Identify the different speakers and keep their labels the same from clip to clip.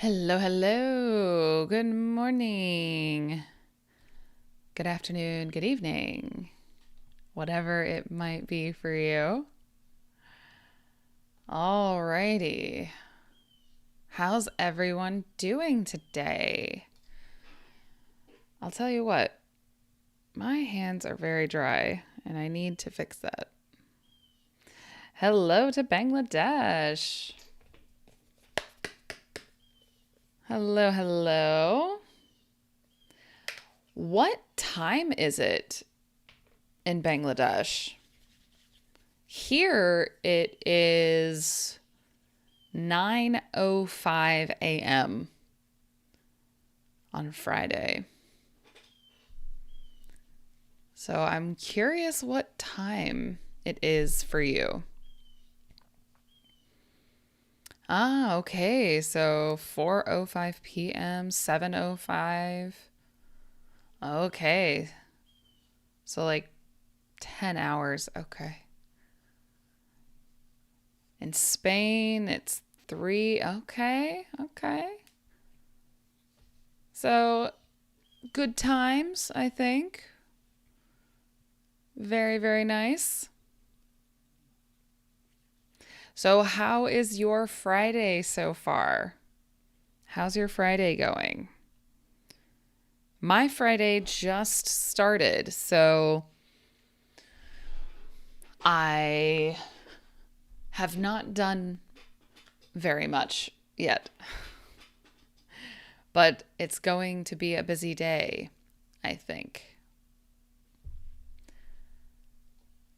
Speaker 1: Hello, hello. Good morning. Good afternoon. Good evening. Whatever it might be for you. Alrighty. How's everyone doing today? I'll tell you what, my hands are very dry and I need to fix that. Hello to Bangladesh. Hello, hello. What time is it in Bangladesh? Here it is 9:05 a.m. on Friday. So I'm curious what time it is for you. Okay. So 4:05 p.m., 7:05. Okay. So like 10 hours. Okay. In Spain, it's 3. Okay. Okay. So good times, I think. Very, very nice. So, how is your Friday so far? How's your Friday going? My Friday just started, so I have not done very much yet, but it's going to be a busy day, I think.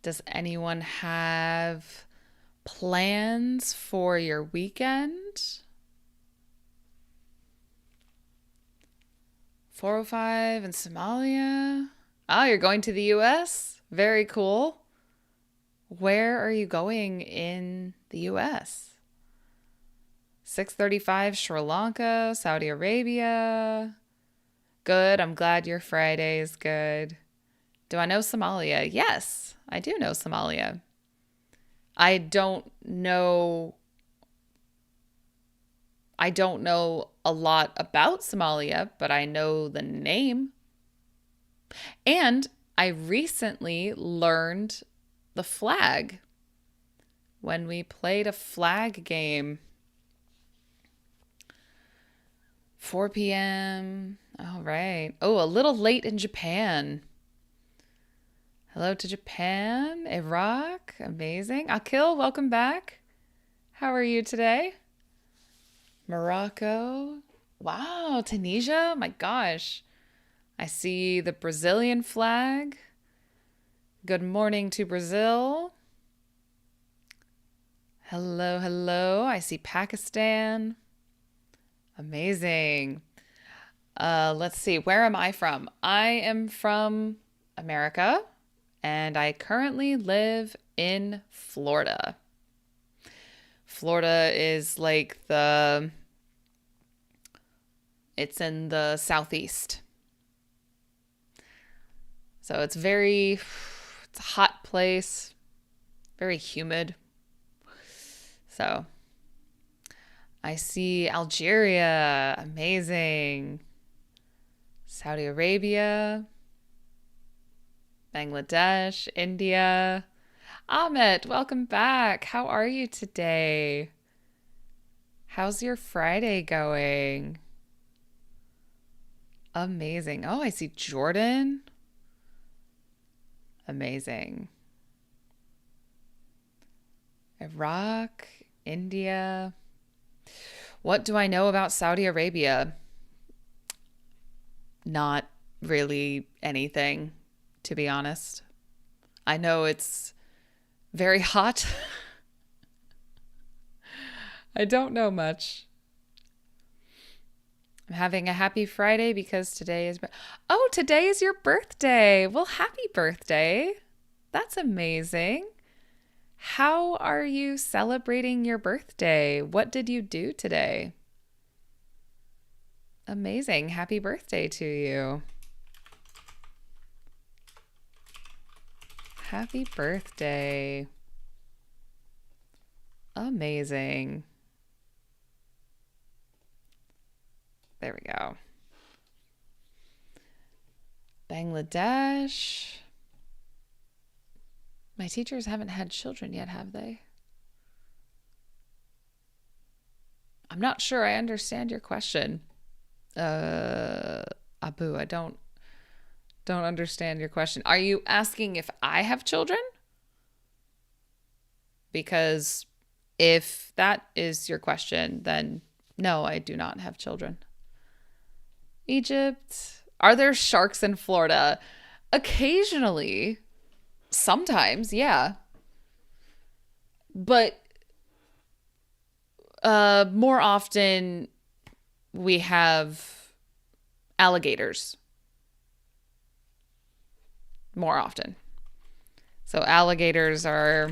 Speaker 1: Does anyone have plans for your weekend? 405 in Somalia. Oh, you're going to the US? Very cool. Where are you going in the US? 635 Sri Lanka, Saudi Arabia. Good. I'm glad your Friday is good. Do I know Somalia? Yes, I do know Somalia. I don't know I don't know a lot about Somalia, but I know the name. And I recently learned the flag when we played a flag game. 4 p.m. All right. Oh, a little late in Japan. Hello to Japan, Iraq. Amazing. Akil, welcome back. How are you today? Morocco. Wow, Tunisia. My gosh. I see the Brazilian flag. Good morning to Brazil. Hello, hello. I see Pakistan. Amazing. Let's see. Where am I from? I am from America, and I currently live in Florida. Florida is like it's in the southeast. So it's it's a hot place, very humid. So I see Algeria, amazing. Saudi Arabia, Bangladesh, India. Ahmed, welcome back. How are you today? How's your Friday going? Amazing. Oh, I see Jordan. Amazing. Iraq, India. What do I know about Saudi Arabia? Not really anything, to be honest. I know it's very hot. I don't know much. I'm having a happy Friday because today is. Oh, today is your birthday. Well, happy birthday. That's amazing. How are you celebrating your birthday? What did you do today? Amazing. Happy birthday to you. Happy birthday. Amazing. There we go. Bangladesh. My teachers haven't had children yet, have they? I'm not sure I understand your question. Abu, I don't understand your question. Are you asking if I have children? Because if that is your question, then no, I do not have children. Egypt. Are there sharks in Florida? Occasionally. Sometimes, yeah. But more often we have alligators. More often. So alligators are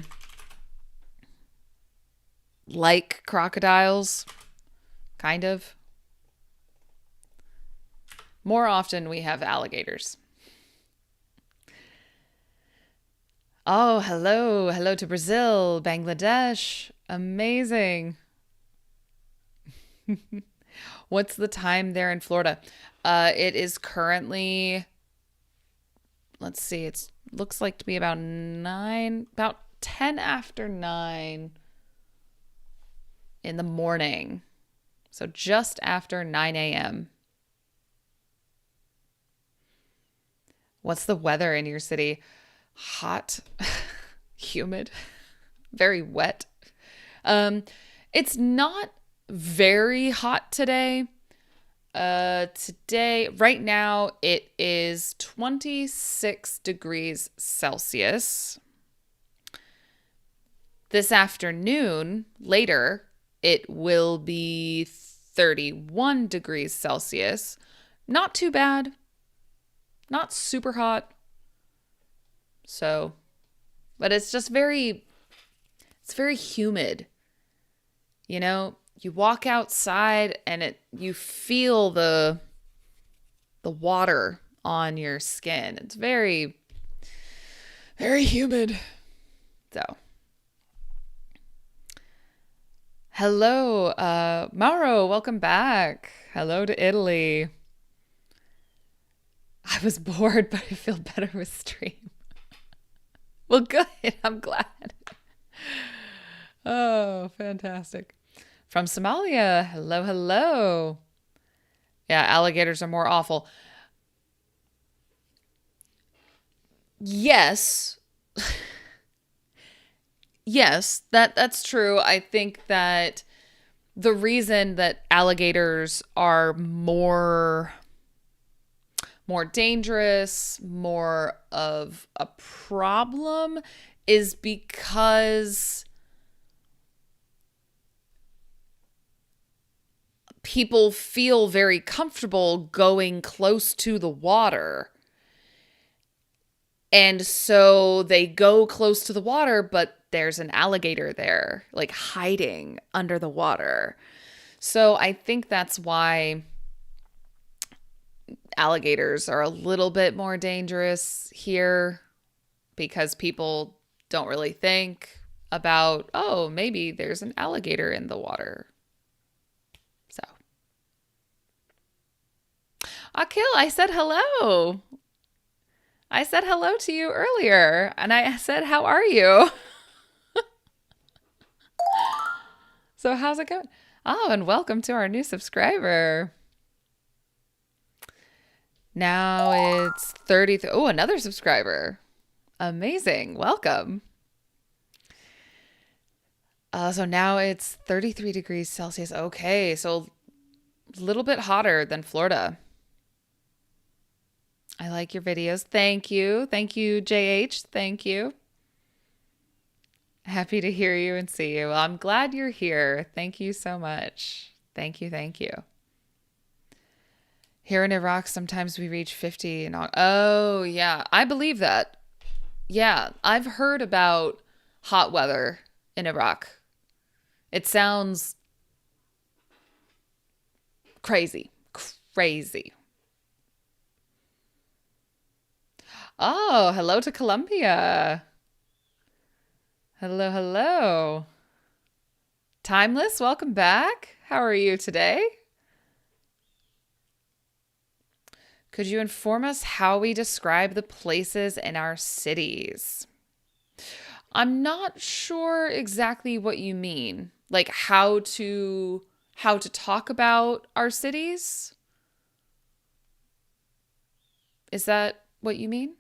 Speaker 1: like crocodiles, kind of. More often we have alligators. Oh, hello. Hello to Brazil, Bangladesh. Amazing. What's the time there in Florida? It is currently, let's see, it looks like to be about 10 after 9 in the morning. So just after 9 a.m. What's the weather in your city? Hot, humid, very wet. It's not very hot today. Right now, it is 26 degrees Celsius. This afternoon, later, it will be 31 degrees Celsius. Not too bad. Not super hot. So, but it's just very humid. You know, you walk outside and you feel the water on your skin. It's very, very humid. So, hello, Mauro, welcome back. Hello to Italy. I was bored, but I feel better with stream. Well, good. I'm glad. Oh, fantastic. From Somalia. Hello, hello. Yeah, alligators are more awful. Yes. Yes, that's true. I think that the reason that alligators are more dangerous, more of a problem is because people feel very comfortable going close to the water. And so they go close to the water, but there's an alligator there, like hiding under the water. So I think that's why alligators are a little bit more dangerous here, because people don't really think about, oh, maybe there's an alligator in the water. So, Akil, I said hello. I said hello to you earlier, and I said, how are you? So how's it going? Oh, and welcome to our new subscriber. Now it's 30. Oh, another subscriber. Amazing. Welcome. So now it's 33 degrees Celsius. Okay, so a little bit hotter than Florida. I like your videos. Thank you. Thank you, JH. Thank you. Happy to hear you and see you. Well, I'm glad you're here. Thank you so much. Thank you. Thank you. Here in Iraq, sometimes we reach 50 in August. Oh, yeah. I believe that. Yeah, I've heard about hot weather in Iraq. It sounds crazy. Crazy. Oh, hello to Colombia. Hello, hello. Timeless, welcome back. How are you today? Could you inform us how we describe the places in our cities? I'm not sure exactly what you mean. Like how to talk about our cities? Is that what you mean?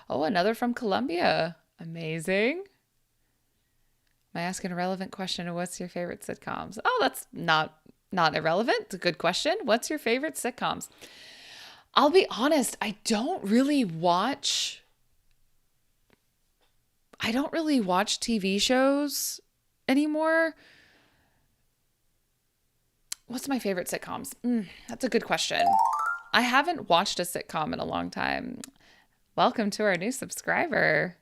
Speaker 1: Oh, another from Colombia. Amazing. Am I asking a relevant question? What's your favorite sitcoms? Oh, that's not irrelevant. It's a good question. What's your favorite sitcoms? I'll be honest, I don't really watch TV shows anymore. What's my favorite sitcoms? That's a good question. I haven't watched a sitcom in a long time. Welcome to our new subscriber.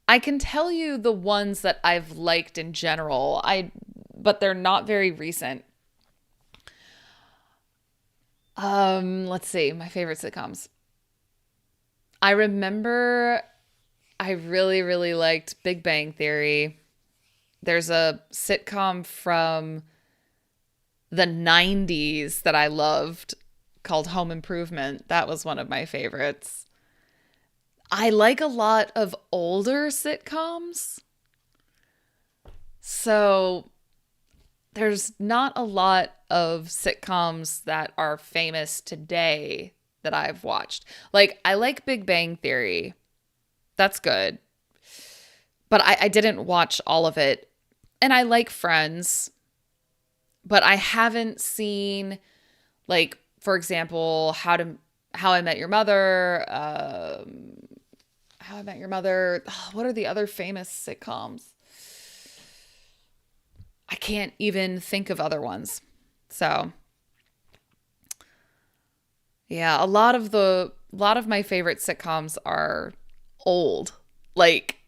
Speaker 1: I can tell you the ones that I've liked in general. But they're not very recent. Let's see, my favorite sitcoms. I remember I really, really liked Big Bang Theory. There's a sitcom from the 90s that I loved called Home Improvement. That was one of my favorites. I like a lot of older sitcoms. So there's not a lot of sitcoms that are famous today that I've watched. Like, I like Big Bang Theory. That's good. But I didn't watch all of it. And I like Friends. But I haven't seen, like, for example, How I Met Your Mother. How I Met Your Mother. Oh, what are the other famous sitcoms? I can't even think of other ones. So, yeah, a lot of my favorite sitcoms are old, like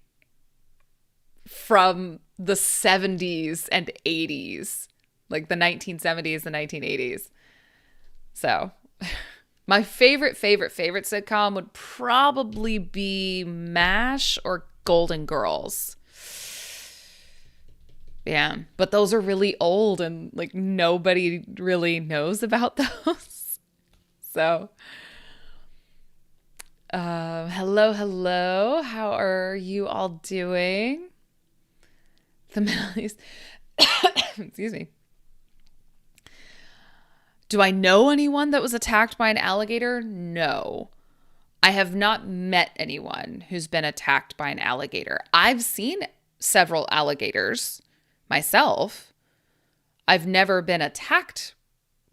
Speaker 1: from the 70s and 80s, like the 1970s and 1980s. So, my favorite sitcom would probably be MASH or Golden Girls. Yeah, but those are really old and like nobody really knows about those. So, hello. How are you all doing? The Middle East. Excuse me. Do I know anyone that was attacked by an alligator? No. I have not met anyone who's been attacked by an alligator. I've seen several alligators myself. I've never been attacked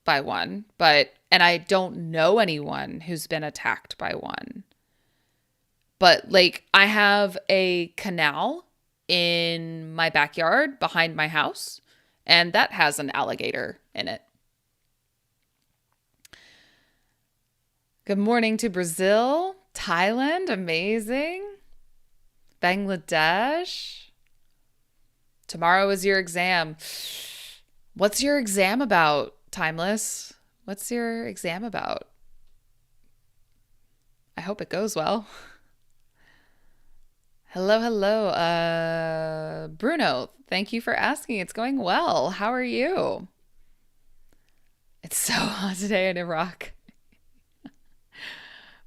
Speaker 1: by one, and I don't know anyone who's been attacked by one. But like, I have a canal in my backyard behind my house, and that has an alligator in it. Good morning to Brazil, Thailand, amazing. Bangladesh. Tomorrow is your exam. What's your exam about, Timeless? What's your exam about? I hope it goes well. Hello. Bruno, thank you for asking. It's going well. How are you? It's so hot today in Iraq.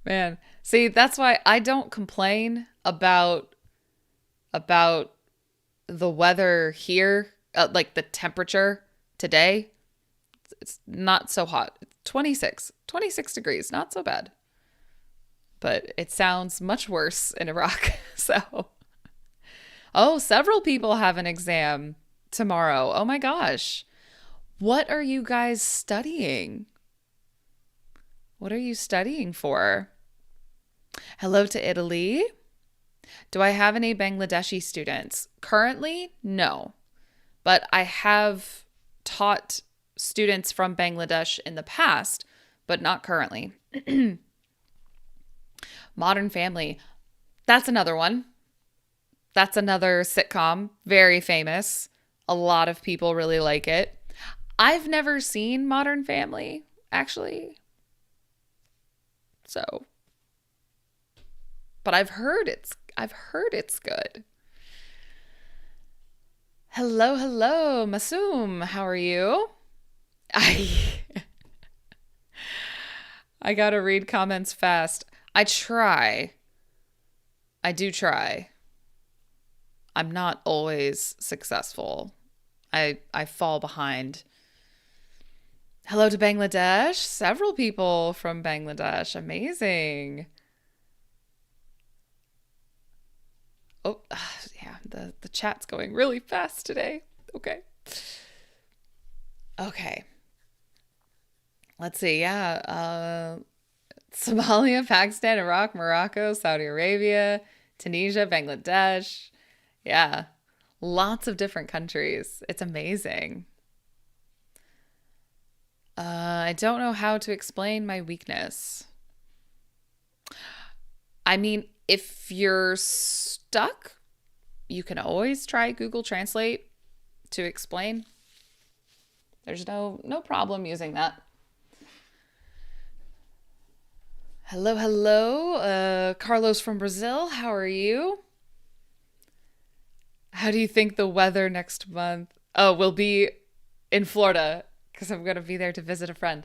Speaker 1: Man, see, that's why I don't complain about the weather here, like the temperature today. It's not so hot. It's 26 degrees, not so bad. But it sounds much worse in Iraq. So, oh, several people have an exam tomorrow. Oh my gosh. What are you guys studying? What are you studying for? Hello to Italy. Do I have any Bangladeshi students? Currently, no. But I have taught students from Bangladesh in the past, but not currently. Modern Family. That's another one. That's another sitcom, very famous. A lot of people really like it. I've never seen Modern Family, actually. So, but I've heard it's good. Hello, Masoom. How are you? I I gotta read comments fast. I try. I do try. I'm not always successful. I fall behind. Hello to Bangladesh. Several people from Bangladesh. Amazing. Oh, yeah, the chat's going really fast today. Okay. Okay. Let's see. Yeah. Somalia, Pakistan, Iraq, Morocco, Saudi Arabia, Tunisia, Bangladesh. Yeah. Lots of different countries. It's amazing. I don't know how to explain my weakness. I mean, if you're stuck, you can always try Google Translate to explain. There's no problem using that. Hello, hello. Carlos from Brazil. How are you? How do you think the weather next month? Oh, will be in Florida because I'm going to be there to visit a friend.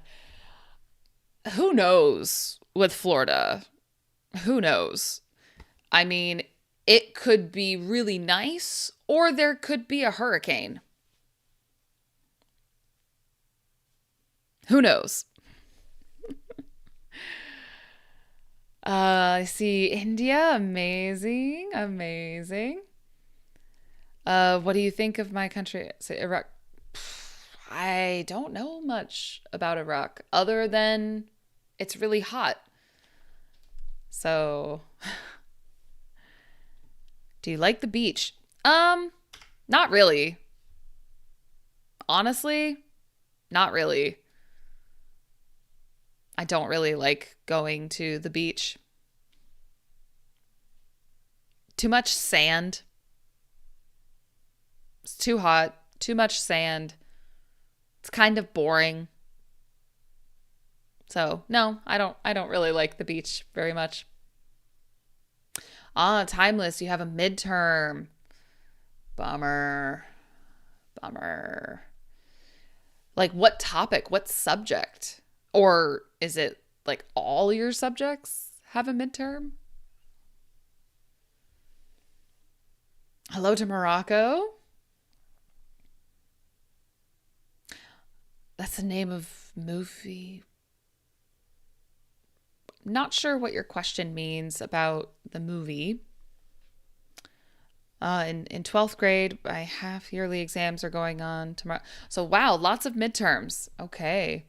Speaker 1: Who knows with Florida? Who knows? I mean, it could be really nice or there could be a hurricane. Who knows? I see India. Amazing. Amazing. What do you think of my country? Say Iraq. I don't know much about Iraq other than it's really hot. So, do you like the beach? Not really. Honestly, not really. I don't really like going to the beach. Too much sand. It's too hot. Too much sand. It's kind of boring. So, no, I don't really like the beach very much. Ah, timeless. You have a midterm. Bummer. Bummer. Like what topic? What subject? Or is it like all your subjects have a midterm? Hello to Morocco. That's the name of movie. Not sure what your question means about the movie. In 12th grade, my half yearly exams are going on tomorrow. So, wow, lots of midterms. Okay.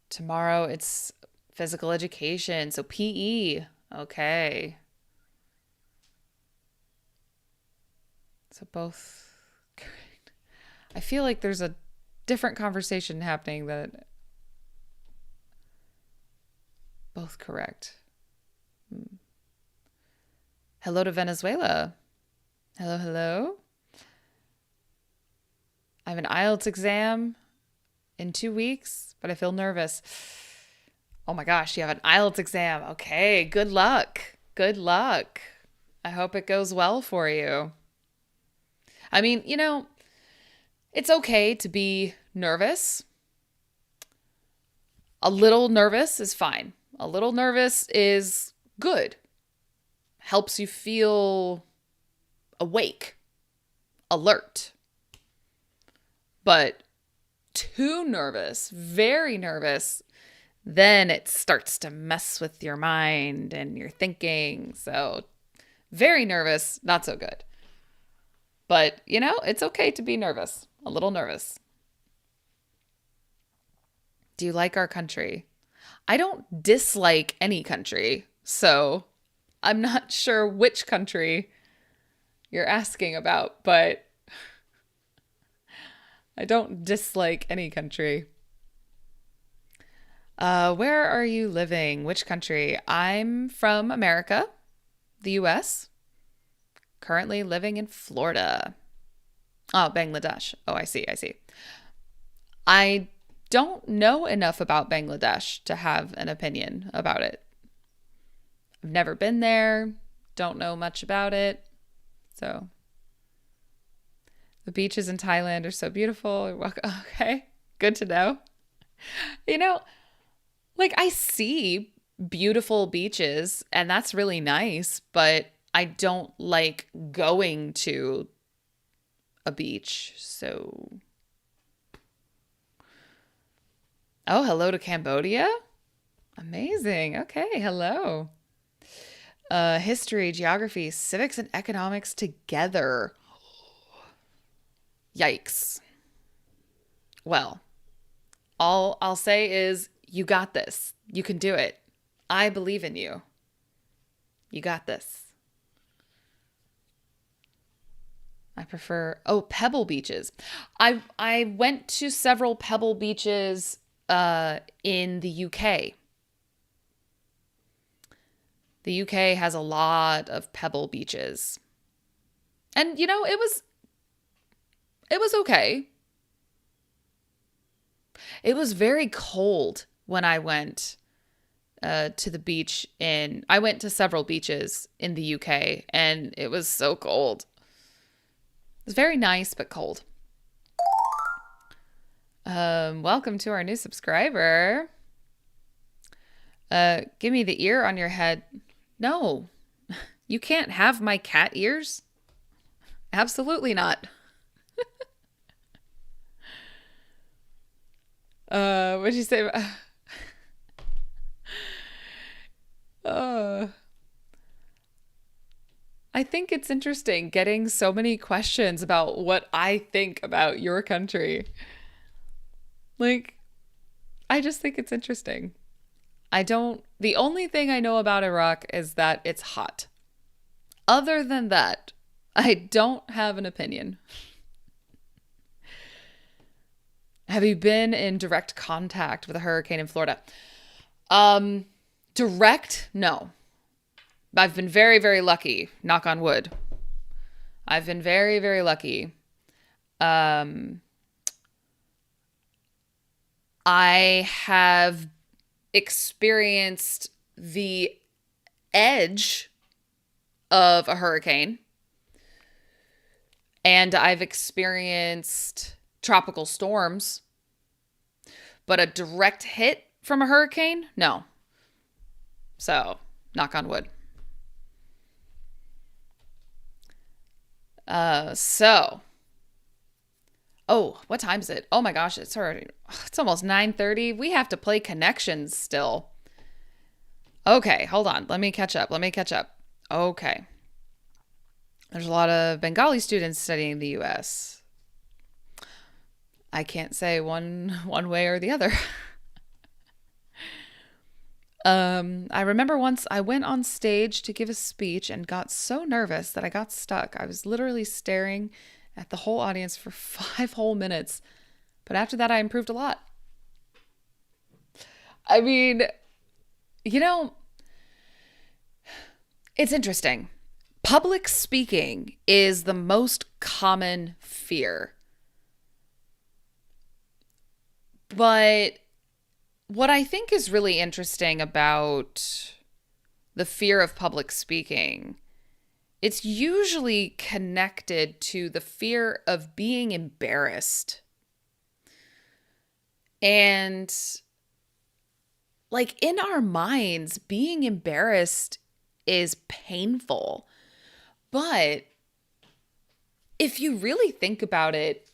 Speaker 1: Tomorrow it's physical education. So, PE. Okay. So, both correct. I feel like there's a different conversation happening that both correct. Hello to Venezuela. Hello, hello. I have an IELTS exam in 2 weeks, but I feel nervous. Oh my gosh, you have an IELTS exam. Okay, good luck. Good luck. I hope it goes well for you. I mean, it's okay to be nervous. A little nervous is fine. A little nervous is good. Helps you feel awake, alert. But too nervous, very nervous, then it starts to mess with your mind and your thinking. So, very nervous, not so good. But, it's okay to be nervous, a little nervous. Do you like our country? I don't dislike any country. So, I'm not sure which country you're asking about, but I don't dislike any country. Where are you living? Which country? I'm from America, the US, currently living in Florida. Oh, Bangladesh. Oh, I see. I see. I don't know enough about Bangladesh to have an opinion about it. I've never been there, don't know much about it. So, the beaches in Thailand are so beautiful. You're welcome. Okay. Good to know. You know, like I see beautiful beaches and that's really nice, but I don't like going to a beach. So, oh, hello to Cambodia. Amazing. Okay, hello. History, geography, civics, and economics together. Yikes. Well, all I'll say is you got this. You can do it. I believe in you. You got this. I prefer pebble beaches. I went to several pebble beaches in the UK. The UK has a lot of pebble beaches. And it was okay. It was very cold when I went to the beach I went to several beaches in the UK and it was so cold. It was very nice, but cold. Welcome to our new subscriber. Give me the ear on your head. No, you can't have my cat ears. Absolutely not. What'd you say? Uh, I think it's interesting getting so many questions about what I think about your country. Like, I just think it's interesting. The only thing I know about Iraq is that it's hot. Other than that, I don't have an opinion. Have you been in direct contact with a hurricane in Florida? Direct? No. I've been very, very lucky. Knock on wood. I've been very, very lucky. I have experienced the edge of a hurricane, and I've experienced tropical storms, but a direct hit from a hurricane? No. So, knock on wood. What time is it? Oh my gosh, it's almost 9:30. We have to play connections still. Okay, hold on. Let me catch up. Okay. There's a lot of Bengali students studying the US. I can't say one way or the other. I remember once I went on stage to give a speech and got so nervous that I got stuck. I was literally staring at the whole audience for 5 whole minutes. But after that, I improved a lot. I mean, it's interesting. Public speaking is the most common fear. But what I think is really interesting about the fear of public speaking, it's usually connected to the fear of being embarrassed. And like in our minds, being embarrassed is painful. But if you really think about it,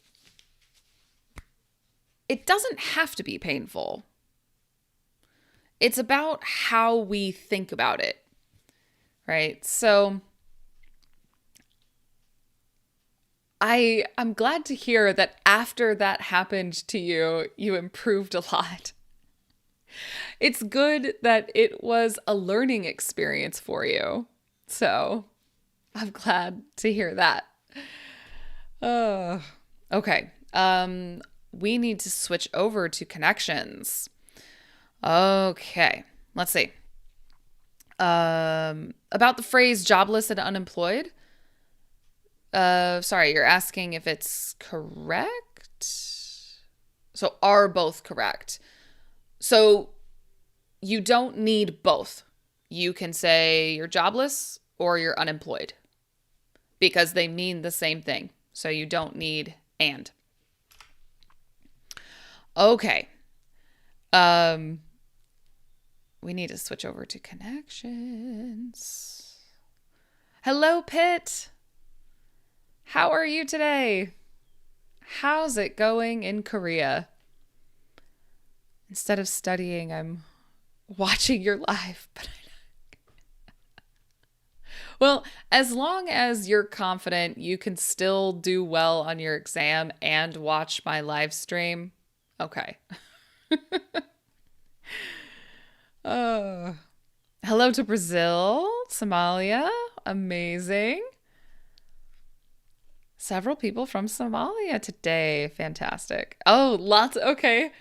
Speaker 1: it doesn't have to be painful. It's about how we think about it, right? So I'm glad to hear that after that happened to you, you improved a lot. It's good that it was a learning experience for you. So I'm glad to hear that. Okay. We need to switch over to connections. Okay. Let's see. About the phrase jobless and unemployed. Sorry, you're asking if it's correct? So are both correct. So you don't need both. You can say you're jobless or you're unemployed because they mean the same thing. So you don't need and. Okay. Um, we need to switch over to connections. Hello, Pitt. How are you today? How's it going in Korea? Instead of studying, I'm watching your live. Well, as long as you're confident you can still do well on your exam and watch my live stream, okay. Oh. Hello to Brazil, Somalia. Amazing. Several people from Somalia today. Fantastic. Oh, lots. Okay.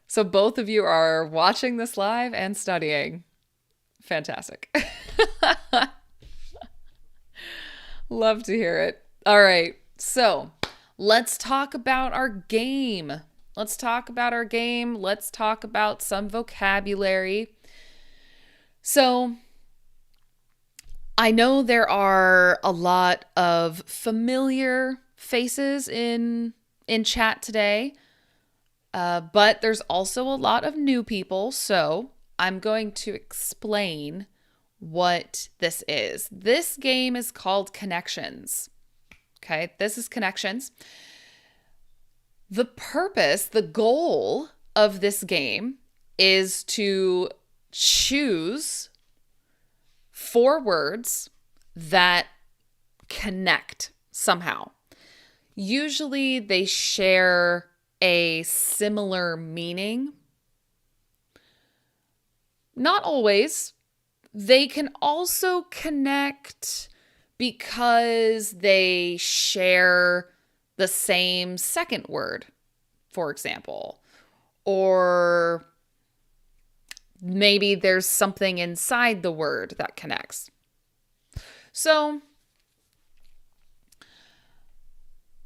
Speaker 1: So both of you are watching this live and studying. Fantastic. Love to hear it. All right. So let's talk about our game. Let's talk about our game. Let's talk about some vocabulary. So I know there are a lot of familiar faces in chat today, but there's also a lot of new people. So I'm going to explain what this is. This game is called Connections. Okay, this is Connections. The purpose, the goal of this game is to choose 4 words that connect somehow. Usually they share a similar meaning. Not always. They can also connect because they share the same second word, for example. Or maybe there's something inside the word that connects. So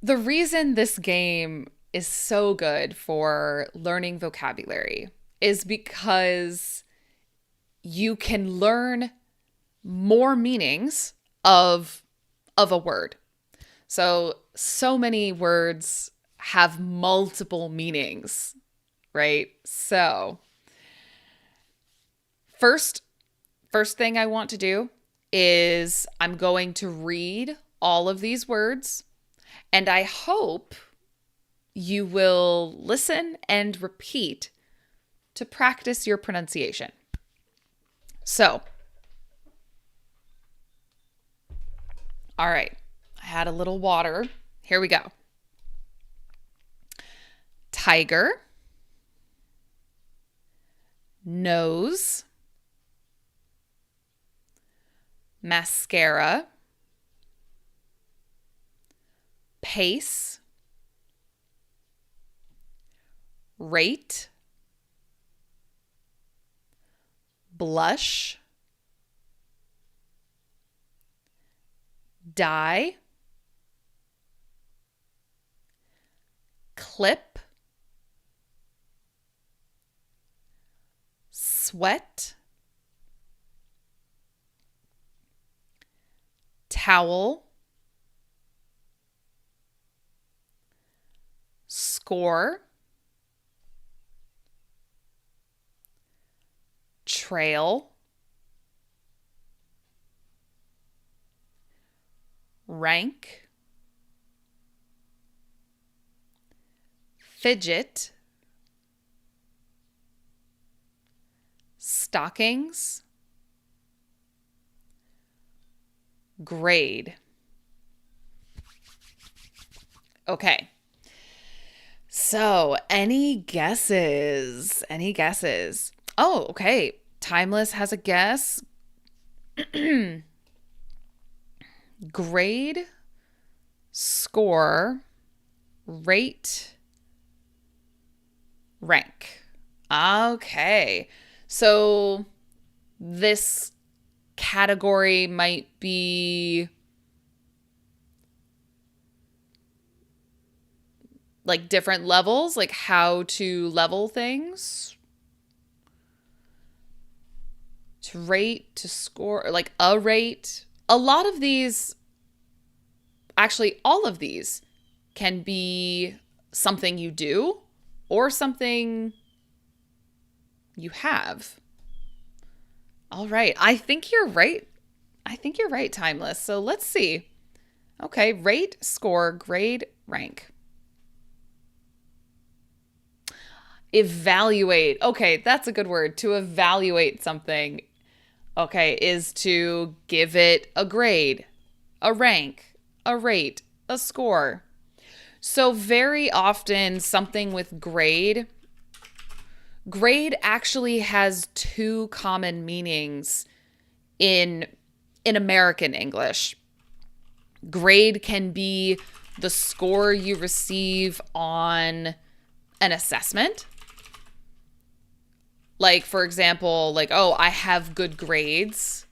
Speaker 1: the reason this game is so good for learning vocabulary is because you can learn more meanings of a word. So many words have multiple meanings, right? So first thing I want to do is I'm going to read all of these words, and I hope you will listen and repeat to practice your pronunciation. So, all right, I had a little water. Here we go. Tiger, nose, mascara, pace, rate, blush, dye, clip, sweat, towel, score, trail, rank, fidget, stockings, grade. Okay. So, any guesses? Any guesses? Oh, okay. Timeless has a guess. Grade, score, rate, rank. Okay. So this category might be like different levels, like how to level things. To rate, to score, like a rate. A lot of these, actually all of these, can be something you do, or something you have. All right. I think you're right. Timeless. So let's see. Okay. Rate, score, grade, rank. Evaluate. Okay. That's a good word. To evaluate something, okay, is to give it a grade, a rank, a rate, a score. So very often something with grade actually has two common meanings in American English. Grade can be the score you receive on an assessment. Like, for example, like, oh, I have good grades.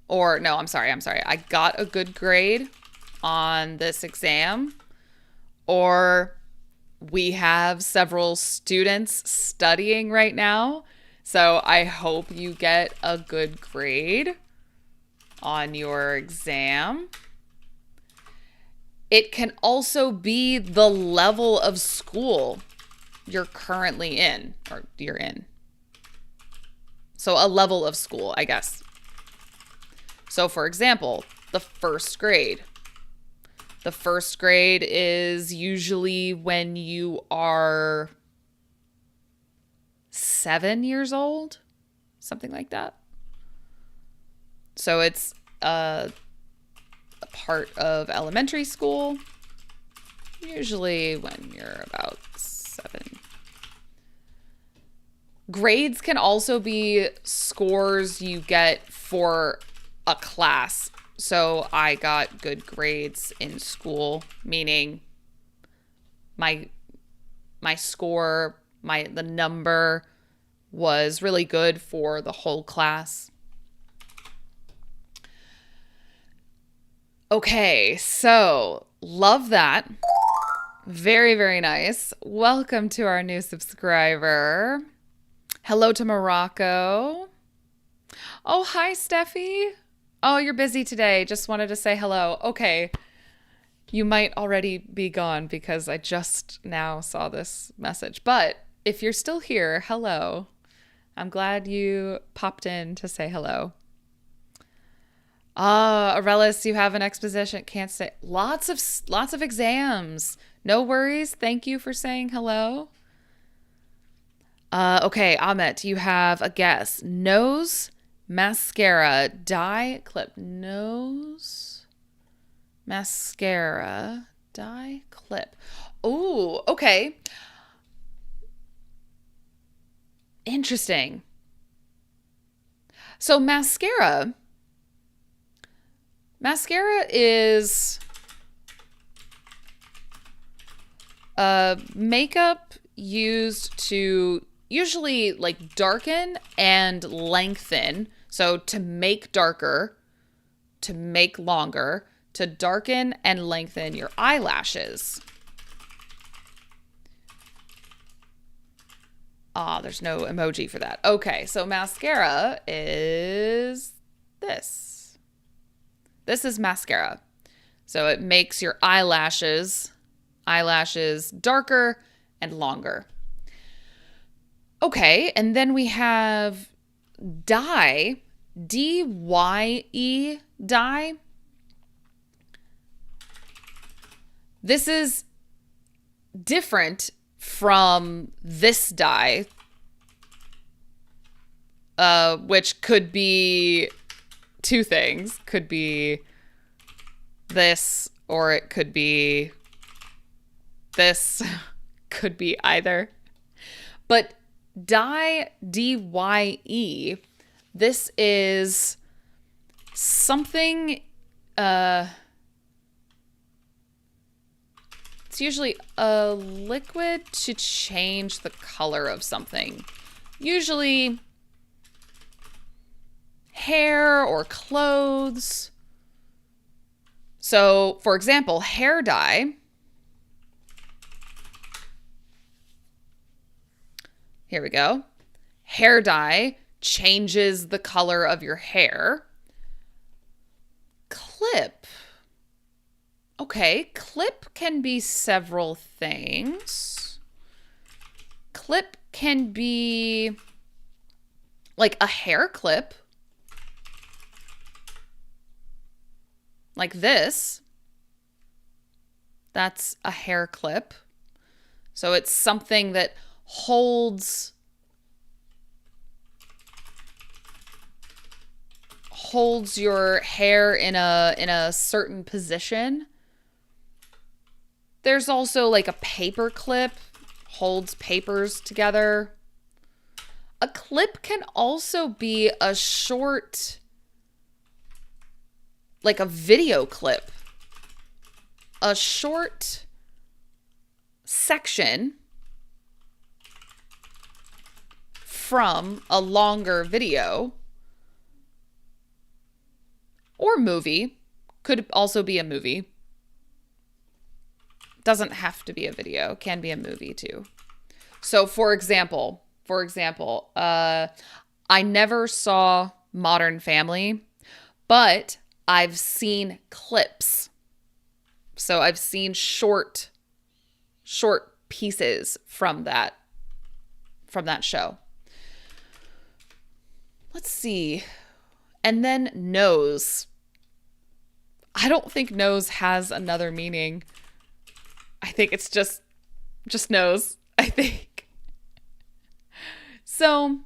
Speaker 1: Or, no, I'm sorry. I got a good grade on this exam. Or we have several students studying right now. So I hope you get a good grade on your exam. It can also be the level of school you're currently in, or you're in. So a level of school, I guess. So for example, the first grade. The first grade is usually when you are 7 years old, something like that. So it's a part of elementary school, usually when you're about 7. Grades can also be scores you get for a class. So I got good grades in school, meaning my score, the number was really good for the whole class. Okay, so love that. Very, very nice. Welcome to our new subscriber. Hello to Morocco. Oh, hi, Steffi. Oh, you're busy today. Just wanted to say hello. Okay. You might already be gone because I just now saw this message. But if you're still here, hello. I'm glad you popped in to say hello. Arelis, you have an exposition. Can't say. Lots of exams. No worries. Thank you for saying hello. Okay, Ahmet, you have a guess. Nose, mascara, dye, clip. Nose, mascara, dye, clip. Ooh, okay. Interesting. So mascara is makeup used to usually like darken and lengthen. So to make darker, to make longer, to darken and lengthen your eyelashes. There's no emoji for that. Okay, so mascara is this. This is mascara. So it makes your eyelashes darker and longer. Okay, and then we have dye, D-Y-E, dye. This is different from this dye, which could be two things. Could be this, or it could be this. Could be either. But dye, D-Y-E, this is something, it's usually a liquid to change the color of something. Usually hair or clothes. So, for example, hair dye. Here we go. Hair dye changes the color of your hair. Clip. Okay, clip can be several things. clip can be like a hair clip, like this. That's a hair clip. So it's something that holds your hair in a certain position. There's also like a paper clip, holds papers together. A clip can also be a short, like a video clip. A short section from a longer video or movie. Could also be a movie. Doesn't have to be a video. Can be a movie too. So for example, I never saw Modern Family, but I've seen clips. So I've seen short pieces from that show. Let's see. And then nose. I don't think nose has another meaning. I think it's just nose, I think. So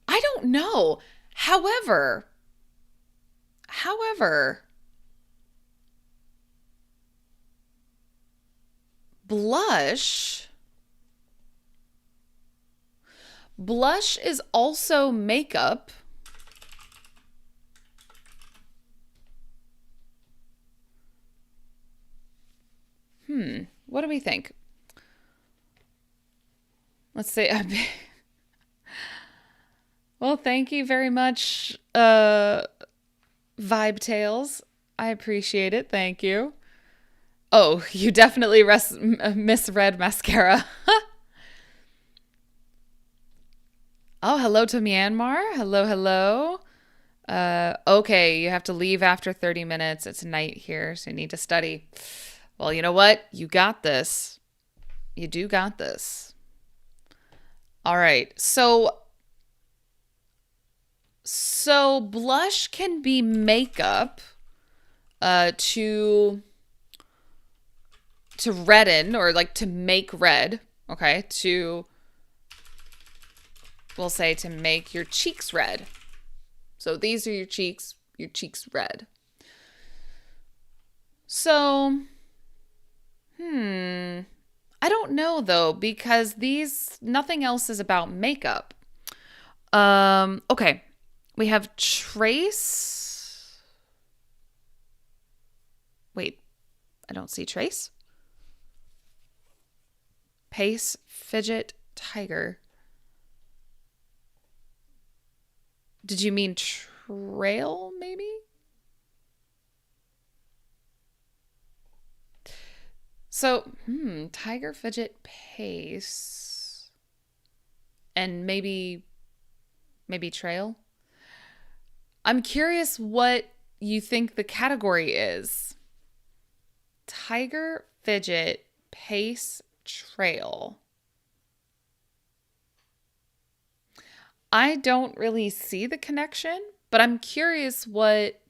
Speaker 1: I don't know. However, blush is also makeup. What do we think? Let's say, well, thank you very much, Vibe Tales. I appreciate it. Thank you. Oh, you definitely misread mascara. Oh, hello to Myanmar. Hello. Okay, you have to leave after 30 minutes. It's night here, so you need to study. Well, you know what? You got this. You do got this. All right. So blush can be makeup to redden, or like to make red. Okay, we'll say to make your cheeks red. So these are your cheeks red. So I don't know though, because nothing else is about makeup. Okay. We have trace. Wait, I don't see trace. Pace, fidget, tiger. Did you mean trail, maybe? So, tiger, fidget, pace, and maybe trail. I'm curious what you think the category is. Tiger, fidget, pace, trail. I don't really see the connection, but I'm curious what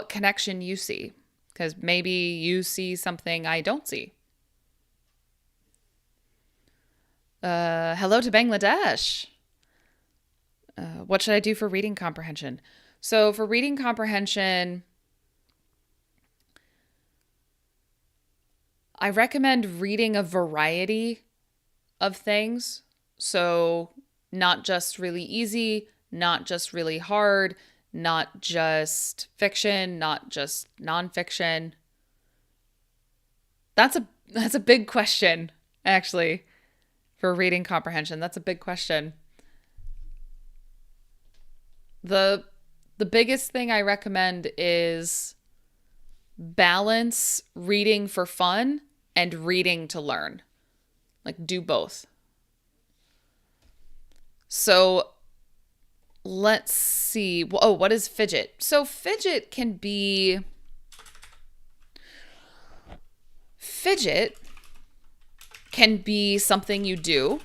Speaker 1: connection you see. Because maybe you see something I don't see. Hello to Bangladesh. What should I do for reading comprehension? So for reading comprehension, I recommend reading a variety of things. So not just really easy, not just really hard, not just fiction, not just nonfiction. That's a big question, actually, for reading comprehension. That's a big question. The biggest thing I recommend is balance reading for fun and reading to learn. Like, do both. So let's see. Oh, what is fidget? So fidget can be... Fidget can be something you do,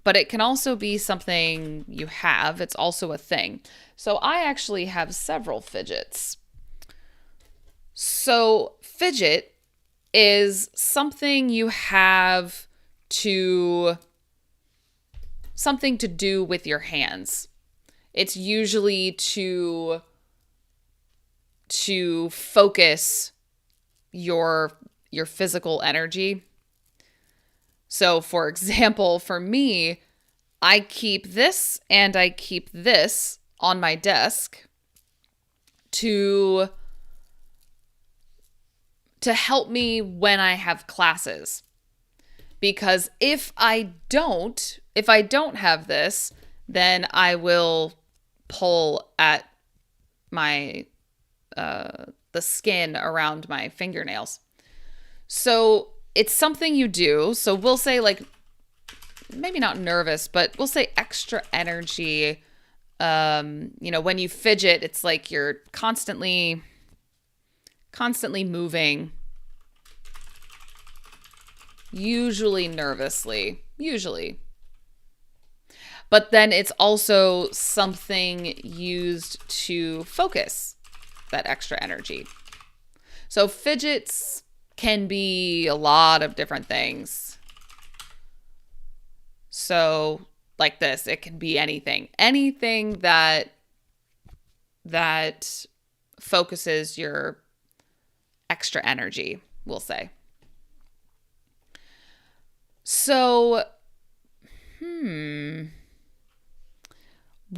Speaker 1: but it can also be something you have. It's also a thing. So I actually have several fidgets. So fidget is something you have to something to do with your hands. It's usually to focus your physical energy. So for example, for me, I keep this and I keep this on my desk to help me when I have classes. Because if I don't have this, then I will pull at my the skin around my fingernails. So it's something you do. So we'll say, like, maybe not nervous, but we'll say extra energy. When you fidget, it's like you're constantly moving, usually nervously, But then it's also something used to focus that extra energy. So fidgets can be a lot of different things. So like this, it can be anything that focuses your extra energy, we'll say. So,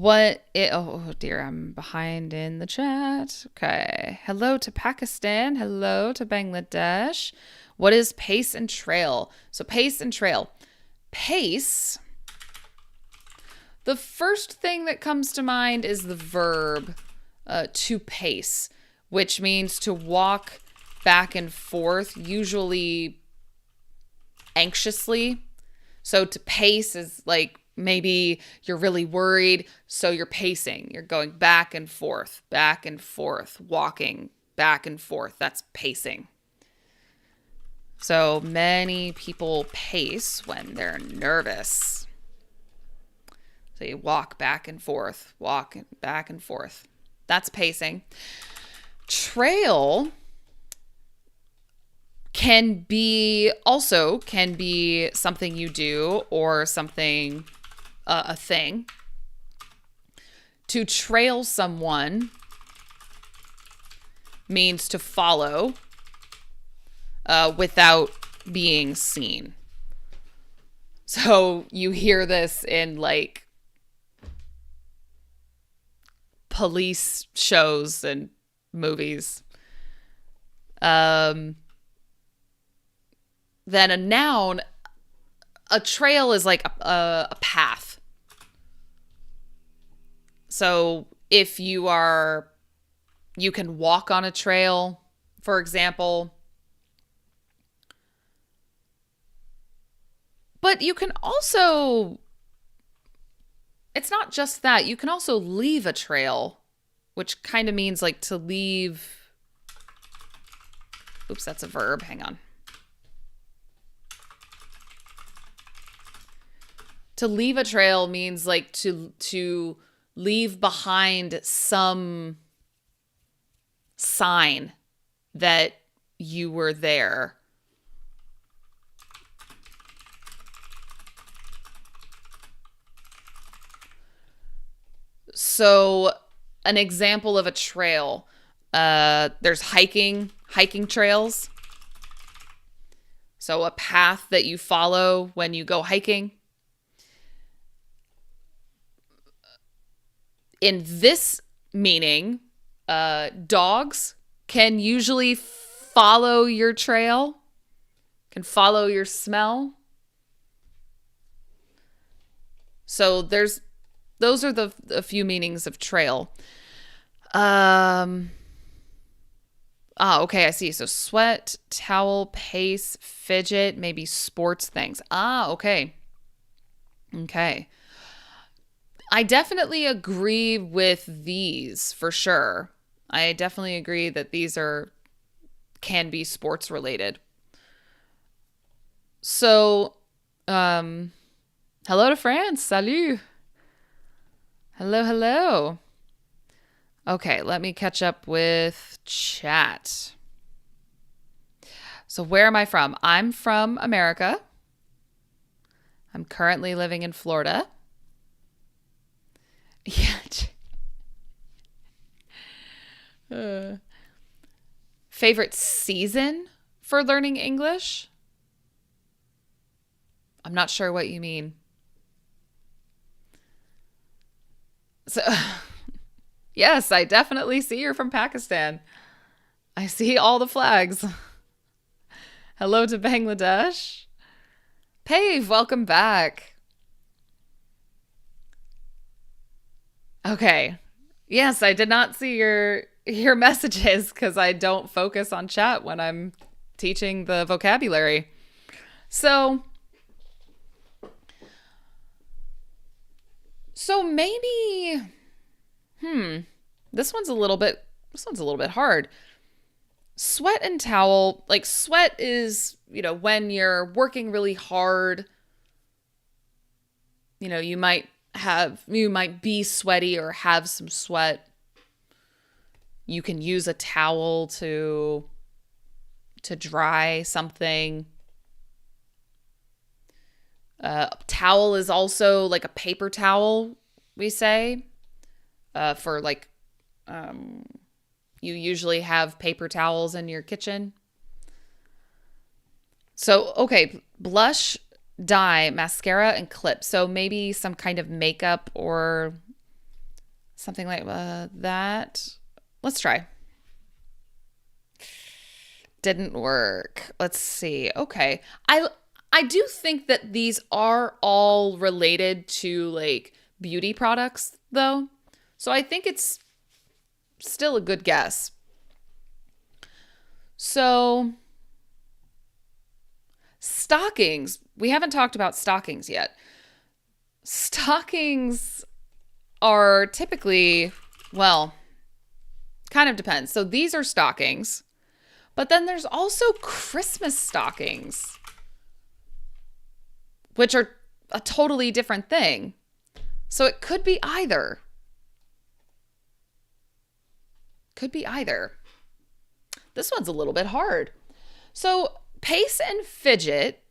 Speaker 1: oh dear, I'm behind in the chat. Okay. Hello to Pakistan. Hello to Bangladesh. What is pace and trail? So pace and trail. Pace. The first thing that comes to mind is the verb to pace, which means to walk back and forth, usually anxiously. So to pace is like maybe you're really worried, so you're pacing. You're going back and forth, walking back and forth. That's pacing. So many people pace when they're nervous. So you walk back and forth, That's pacing. Trail can be something you do or something, a thing. To trail someone means to follow without being seen. So you hear this in like police shows and movies. Then a noun, a trail is like a path. So if you can walk on a trail, for example. But you can also, it's not just that, you can also leave a trail, which kind of means like to leave. Oops, that's a verb. Hang on. To leave a trail means like to leave behind some sign that you were there. So an example of a trail, there's hiking trails. So a path that you follow when you go hiking. In this meaning, dogs can usually follow your trail, can follow your smell. So those are a few meanings of trail. Okay, I see. So sweat, towel, pace, fidget, maybe sports things. Okay. I definitely agree with these for sure. I definitely agree that these can be sports related. So, um, hello to France. Salut. Hello, hello. Okay, let me catch up with chat. So, where am I from? I'm from America. I'm currently living in Florida. Yeah. Uh, favorite season for learning English? I'm not sure what you mean. So, yes, I definitely see you're from Pakistan. I see all the flags. Hello to Bangladesh. Pave, welcome back. Okay. Yes, I did not see your messages because I don't focus on chat when I'm teaching the vocabulary. So, so maybe this one's a little bit hard. Sweat and towel, like sweat is, when you're working really hard, you might be sweaty or have some sweat. You can use a towel to dry something. Towel is also like a paper towel, we say, for like, you usually have paper towels in your kitchen. So, okay, blush, dye, mascara, and clip. So maybe some kind of makeup or something like that. Let's try. Didn't work. Let's see. Okay. I do think that these are all related to like beauty products though. So I think it's still a good guess. So, stockings. We haven't talked about stockings yet. Stockings are typically, well, kind of depends. So these are stockings, but then there's also Christmas stockings, which are a totally different thing. So it could be either. Could be either. This one's a little bit hard. So, pace and fidget,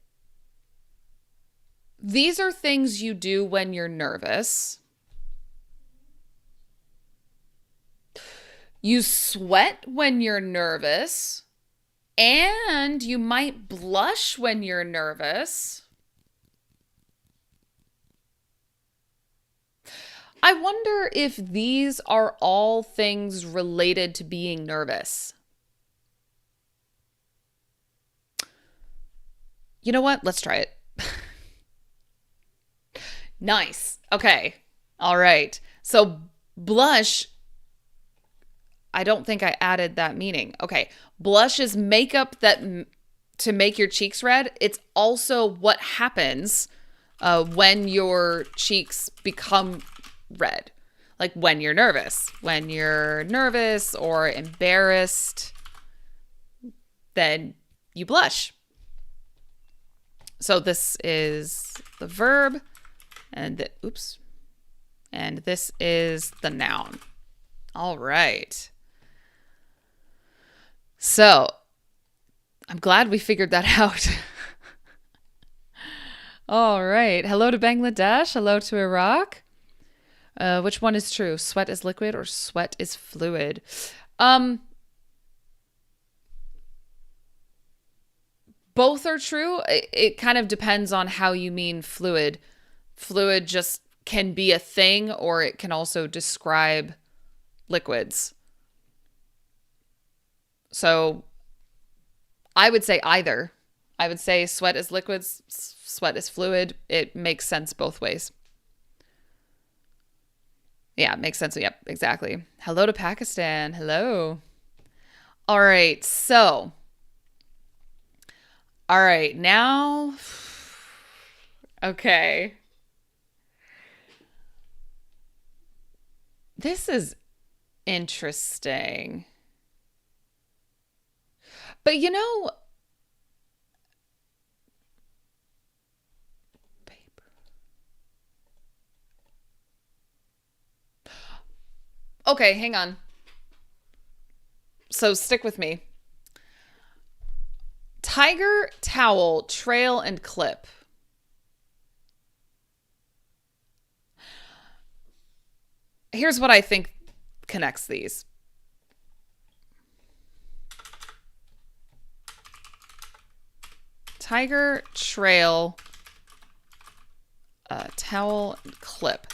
Speaker 1: these are things you do when you're nervous. You sweat when you're nervous, and you might blush when you're nervous. I wonder if these are all things related to being nervous. You know what? Let's try it. Nice. Okay. All right. So, blush, I don't think I added that meaning. Okay. Blush is makeup to make your cheeks red. It's also what happens when your cheeks become red. Like when you're nervous. When you're nervous or embarrassed, then you blush. So this is the verb and and this is the noun. All right. So I'm glad we figured that out. All right. Hello to Bangladesh. Hello to Iraq. Which one is true? Sweat is liquid or sweat is fluid? Both are true. It kind of depends on how you mean fluid. Fluid just can be a thing, or it can also describe liquids. So I would say either. I would say sweat is liquids, sweat is fluid. It makes sense both ways. Yeah, it makes sense. Yep, exactly. Hello to Pakistan. Hello. All right. So, all right. Now, okay. This is interesting. But Okay, hang on. So stick with me. Tiger, towel, trail, and clip. Here's what I think connects these. Tiger, trail, towel, clip.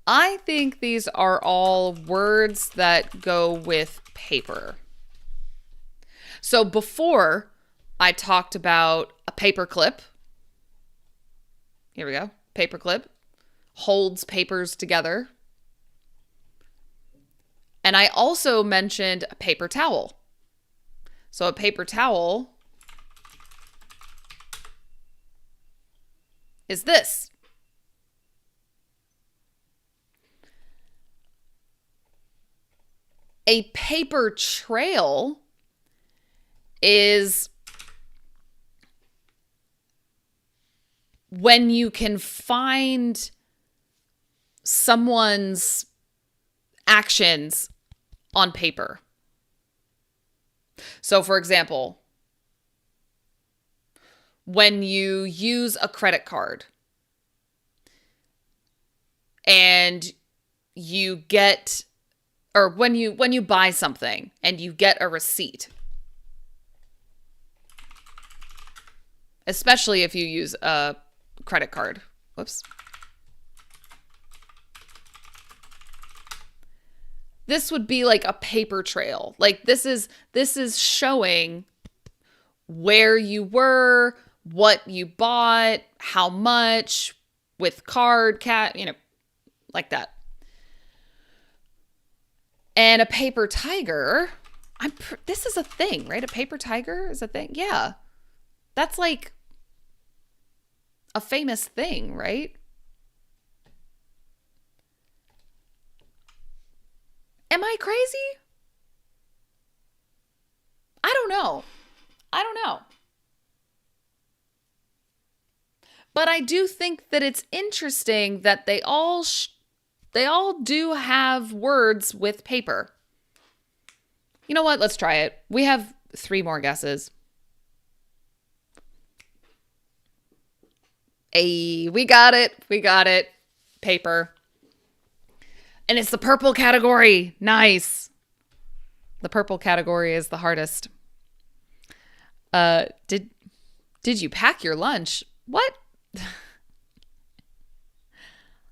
Speaker 1: I think these are all words that go with paper. So before I talked about a paper clip. Here we go. Paper clip holds papers together. And I also mentioned a paper towel. So a paper towel is this. A paper trail is when you can find someone's actions on paper. So, for example, when you use a credit card and you get, or when you buy something and you get a receipt, especially if you use a credit card. Whoops. This would be like a paper trail. Like this is showing where you were, what you bought, how much, with card, like that. And a paper tiger, this is a thing, right? A paper tiger is a thing. Yeah. That's like a famous thing, right? Am I crazy? I don't know. But I do think that it's interesting that they all do have words with paper. You know what? Let's try it. We have 3 more guesses. Hey, we got it. Paper. And it's the purple category. Nice. The purple category is the hardest. Did you pack your lunch? What?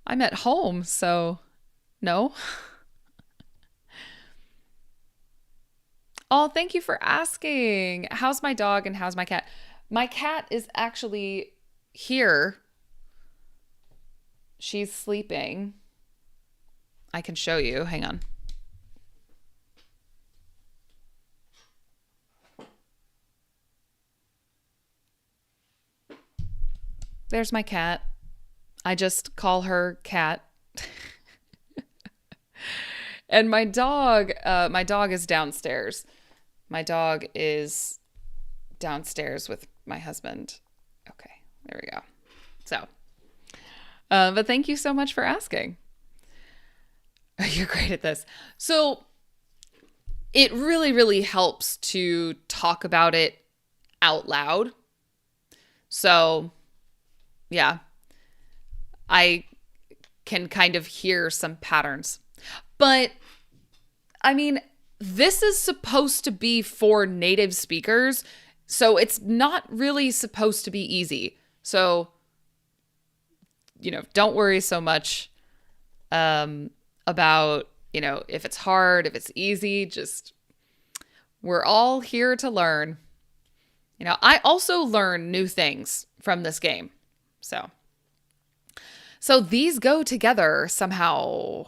Speaker 1: I'm at home, so no. Oh, thank you for asking. How's my dog and how's my cat? My cat is actually here. She's sleeping. I can show you. Hang on. There's my cat. I just call her Cat. And my dog is downstairs. My dog is downstairs with my husband. Okay, there we go. So, but thank you so much for asking. You're great at this. So it really, really helps to talk about it out loud. So yeah, I can kind of hear some patterns. But I mean, this is supposed to be for native speakers, so it's not really supposed to be easy. So, don't worry so much about, if it's hard, if it's easy, just we're all here to learn. I also learn new things from this game. So these go together somehow.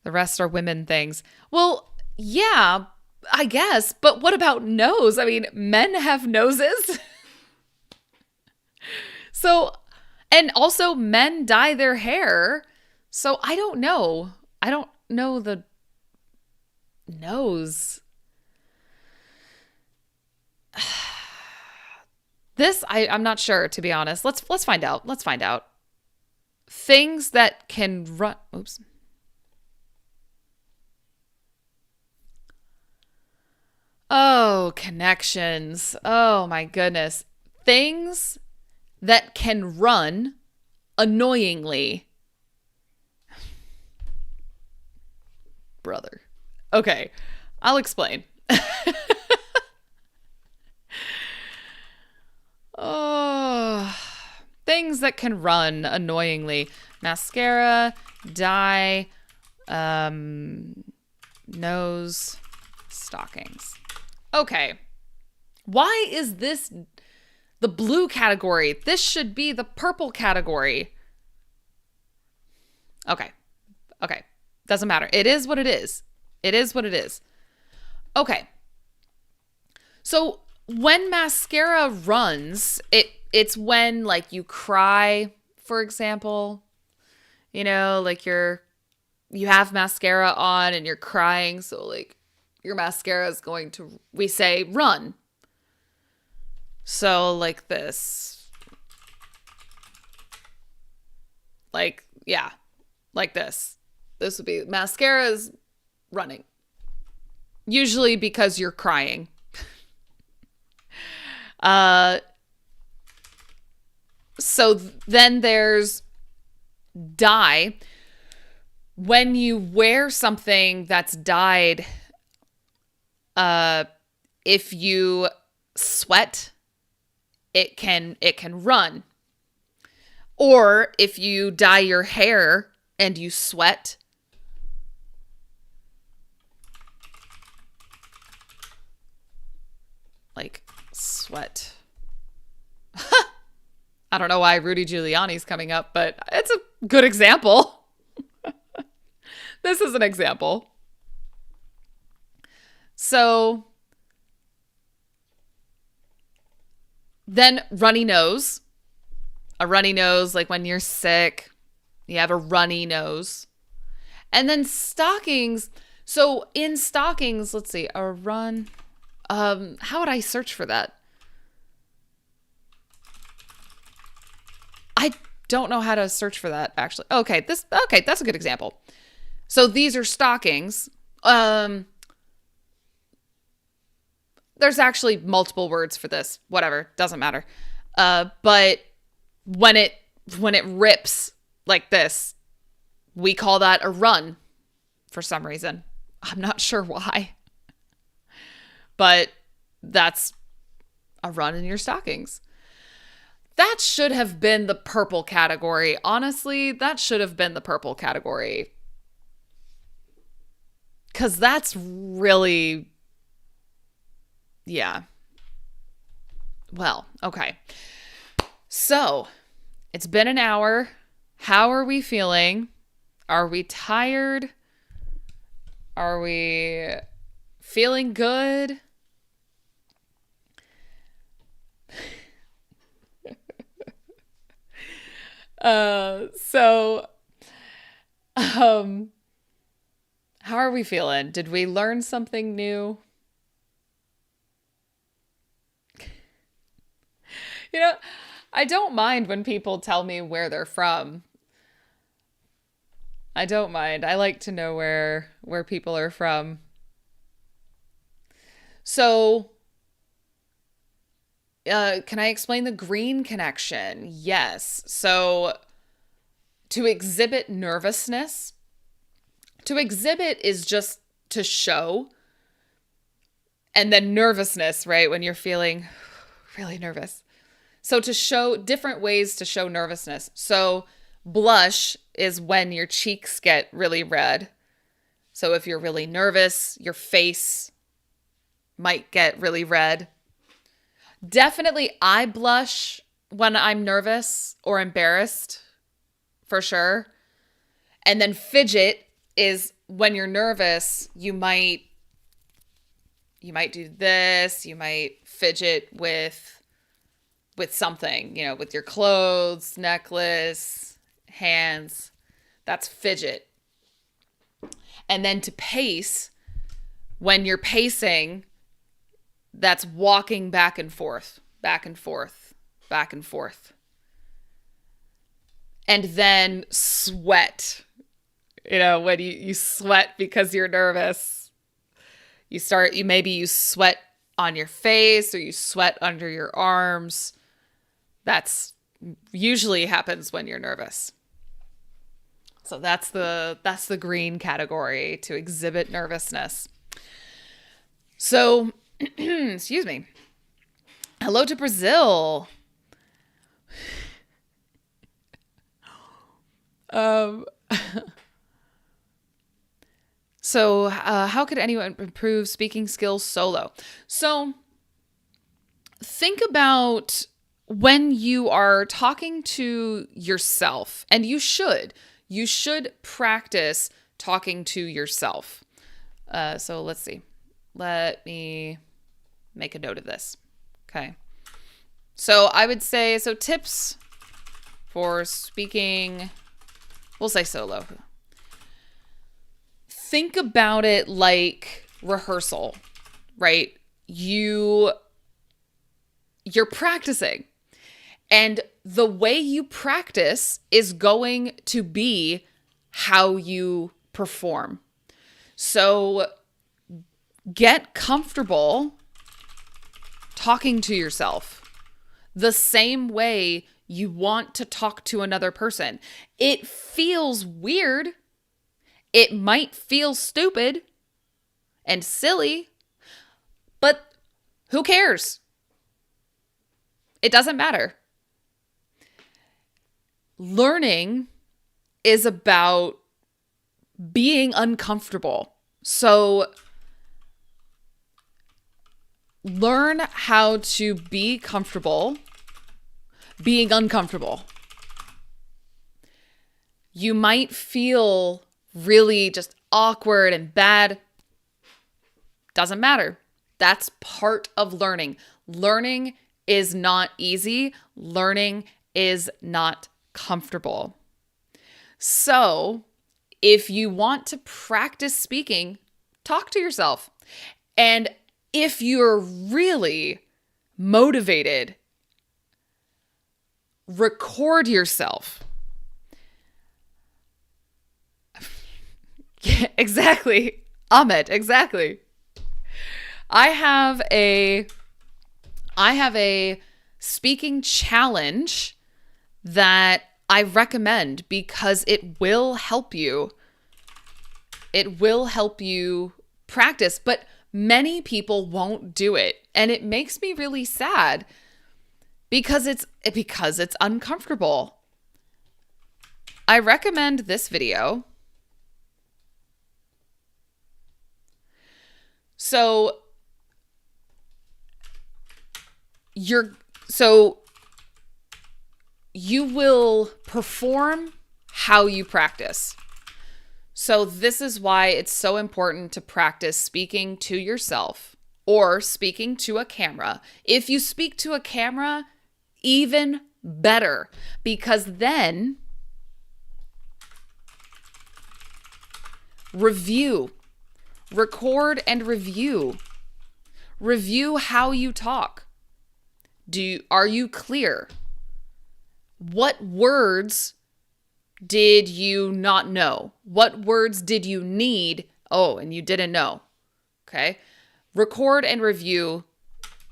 Speaker 1: The rest are women things. Well, yeah, I guess. But what about nose? I mean, men have noses. So, and also men dye their hair. So I don't know. I don't know the nose. I'm not sure, to be honest. Let's find out. Things that can run. Oops. Oh, connections. Oh my goodness. Things that can run annoyingly. Brother. Okay, I'll explain. Oh, things that can run annoyingly. Mascara, dye, um, nose, stockings. Okay. Why is this the blue category? This should be the purple category. Okay. Okay. Doesn't matter. It is what it is. It is what it is. Okay. So when mascara runs, it's when like you cry, for example. You know, like you have mascara on and you're crying, so like your mascara is going to, we say, run. So like this. Like, yeah, like this. This would be mascara is running. Usually because you're crying. So then there's dye. When you wear something that's dyed, if you sweat, it can run. Or if you dye your hair and you sweat, like sweat. I don't know why Rudy Giuliani's coming up, but it's a good example. This is an example. So then runny nose. A runny nose, like when you're sick, you have a runny nose. And then stockings. So in stockings, let's see, a run. How would I search for that? I don't know how to search for that, actually. Okay, that's a good example. So these are stockings. There's actually multiple words for this. Whatever, doesn't matter. But when it rips like this, we call that a run for some reason. I'm not sure why. But that's a run in your stockings. That should have been the purple category. Honestly, that should have been the purple category. Because that's really, yeah. Well, okay. So, it's been an hour. How are we feeling? Are we tired? Are we feeling good? So, how are we feeling? Did we learn something new? You know, I don't mind when people tell me where they're from. I don't mind. I like to know where people are from. So, can I explain the green connection? Yes. So, to exhibit nervousness, to exhibit is just to show. And then nervousness, right? When you're feeling really nervous. So to show different ways to show nervousness. So blush is when your cheeks get really red. So if you're really nervous, your face might get really red. Definitely I blush when I'm nervous or embarrassed, for sure. And then fidget is when you're nervous, you might do this, you might fidget with something, you know, with your clothes, necklace, hands. That's fidget. And then to pace, when you're pacing, that's walking back and forth, back and forth, back and forth. And then sweat. You know, when you sweat because you're nervous. Maybe you sweat on your face or you sweat under your arms. That's usually happens when you're nervous. So that's the green category, to exhibit nervousness. So, excuse me. Hello to Brazil. So, how could anyone improve speaking skills solo? So, think about when you are talking to yourself, and you should practice talking to yourself. So let's see. Let me make a note of this. Okay. So I would say, tips for speaking, we'll say solo. Think about it like rehearsal, right? You're practicing. And the way you practice is going to be how you perform. So get comfortable talking to yourself the same way you want to talk to another person. It feels weird. It might feel stupid and silly, but who cares? It doesn't matter. Learning is about being uncomfortable. So learn how to be comfortable being uncomfortable. You might feel really just awkward and bad. Doesn't matter. That's part of learning. Learning is not easy. Learning is not comfortable. So, if you want to practice speaking, talk to yourself. And if you're really motivated, record yourself. Yeah, exactly. Ahmed, exactly. I have a speaking challenge that I recommend because it will help you. It will help you practice, but many people won't do it. And it makes me really sad because it's uncomfortable. I recommend this video. So you will perform how you practice. So this is why it's so important to practice speaking to yourself or speaking to a camera. If you speak to a camera, even better, because then record and review. Review how you talk. Are you clear? What words did you not know? What words did you need? Oh, and you didn't know. Okay. Record and review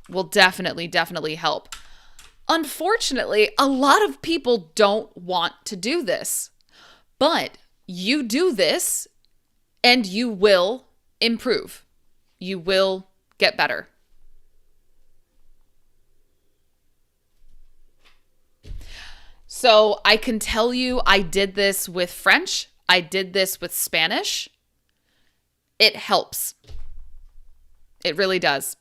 Speaker 1: will definitely help. Unfortunately, a lot of people don't want to do this, but you do this and you will improve. You will get better. So I can tell you I did this with French. I did this with Spanish. It helps. It really does.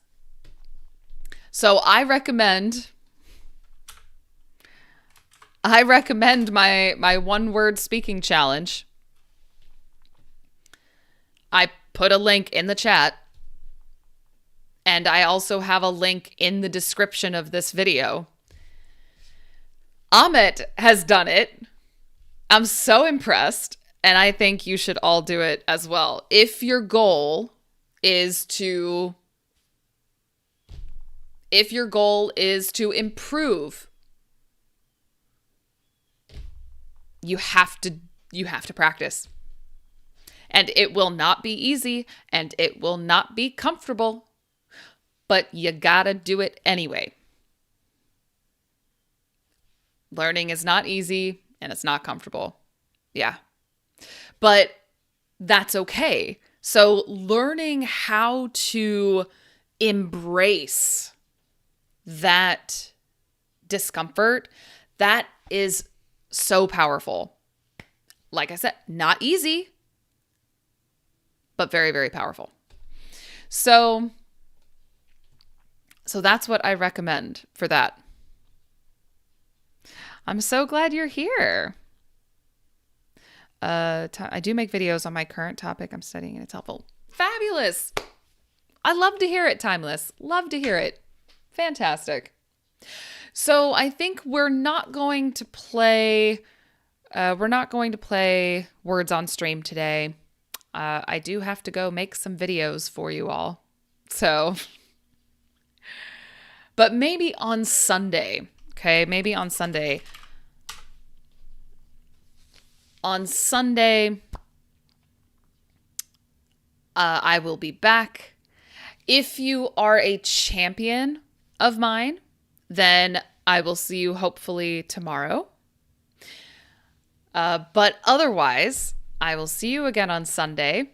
Speaker 1: So I recommend my one-word speaking challenge. I put a link in the chat. And I also have a link in the description of this video. Amit has done it. I'm so impressed. And I think you should all do it as well. If your goal is to improve, you have to practice. And it will not be easy and it will not be comfortable, but you gotta do it anyway. Learning is not easy and it's not comfortable. Yeah. But that's okay. So learning how to embrace that discomfort, that is so powerful. Like I said, not easy, but very, very powerful. So that's what I recommend for that. I'm so glad you're here. I do make videos on my current topic I'm studying and it's helpful. Fabulous. I love to hear it, Timeless. Love to hear it. Fantastic. So I think we're not going to play words on stream today. I do have to go make some videos for you all. So, but maybe on Sunday. Okay, maybe on Sunday. On Sunday, I will be back. If you are a champion of mine, then I will see you hopefully tomorrow. But otherwise, I will see you again on Sunday.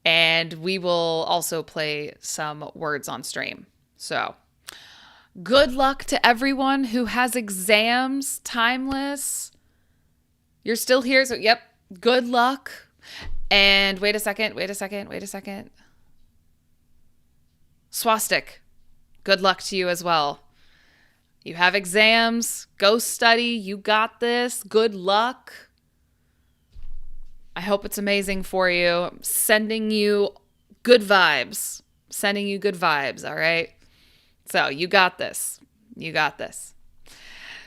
Speaker 1: And we will also play some words on stream. So good luck to everyone who has exams, Timeless. You're still here, so yep, good luck. And wait a second. Swastik, good luck to you as well. You have exams, go study, you got this, good luck. I hope it's amazing for you. I'm sending you good vibes, all right? So you got this.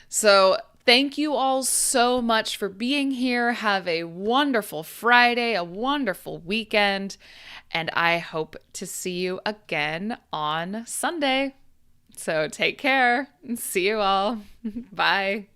Speaker 1: So thank you all so much for being here. Have a wonderful Friday, a wonderful weekend, and I hope to see you again on Sunday. So take care and see you all. Bye.